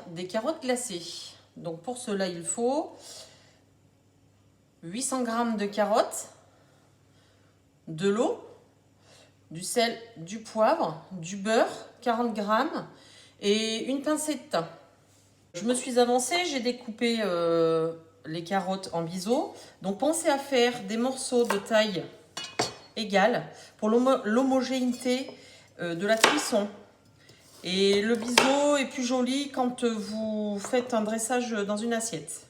Des carottes glacées. Donc pour cela, il faut 800 g de carottes, de l'eau, du sel, du poivre, du beurre, 40 g et une pincée de thym. Je me suis avancée, j'ai découpé les carottes en biseaux. Donc pensez à faire des morceaux de taille égale pour l'homogénéité de la cuisson. Et le biseau est plus joli quand vous faites un dressage dans une assiette.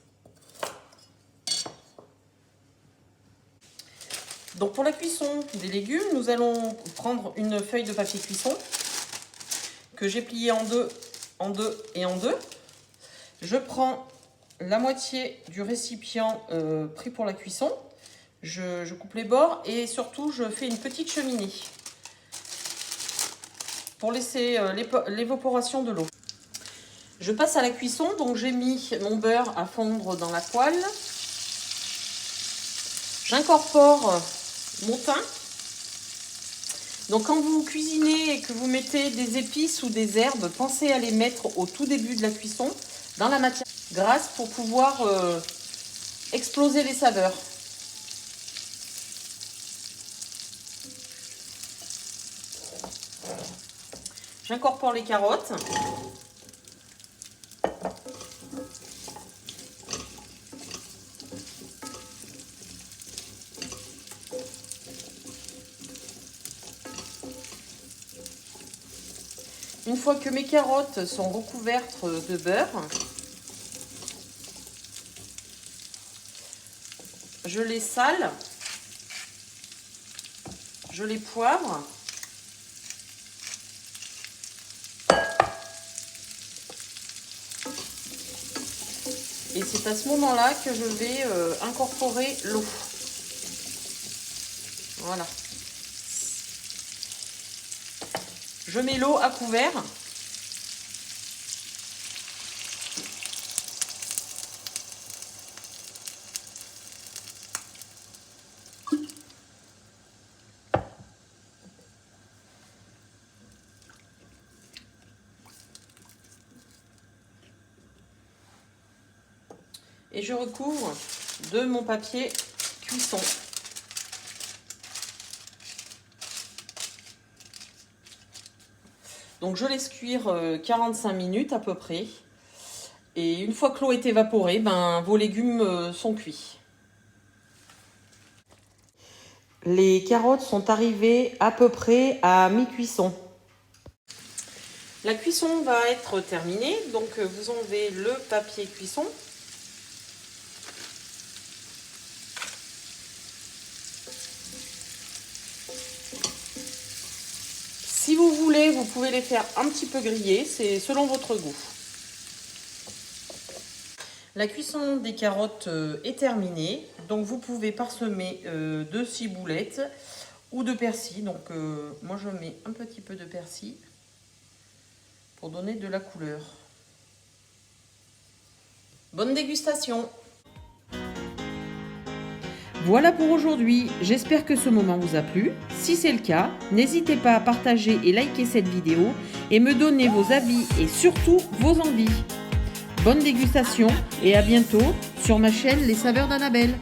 Donc pour la cuisson des légumes, nous allons prendre une feuille de papier cuisson que j'ai pliée en deux et en deux. Je prends la moitié du récipient pris pour la cuisson. Je coupe les bords et surtout je fais une petite cheminée pour laisser l'évaporation de l'eau. Je passe à la cuisson, donc j'ai mis mon beurre à fondre dans la poêle. J'incorpore mon thym. Donc quand vous cuisinez et que vous mettez des épices ou des herbes, pensez à les mettre au tout début de la cuisson dans la matière grasse pour pouvoir exploser les saveurs. J'incorpore les carottes. Une fois que mes carottes sont recouvertes de beurre, je les sale, je les poivre. Et c'est à ce moment-là que je vais incorporer l'eau. Voilà. Je mets l'eau à couvert. Et je recouvre de mon papier cuisson. Donc je laisse cuire 45 minutes à peu près. Et une fois que l'eau est évaporée, vos légumes sont cuits. Les carottes sont arrivées à peu près à mi-cuisson. La cuisson va être terminée, donc vous enlevez le papier cuisson. Si vous voulez, vous pouvez les faire un petit peu griller, c'est selon votre goût. La cuisson des carottes est terminée, donc vous pouvez parsemer de ciboulettes ou de persil. Donc moi je mets un petit peu de persil pour donner de la couleur. Bonne dégustation! Voilà pour aujourd'hui, j'espère que ce moment vous a plu. Si c'est le cas, n'hésitez pas à partager et liker cette vidéo et me donner vos avis et surtout vos envies. Bonne dégustation et à bientôt sur ma chaîne Les Saveurs d'Annabelle.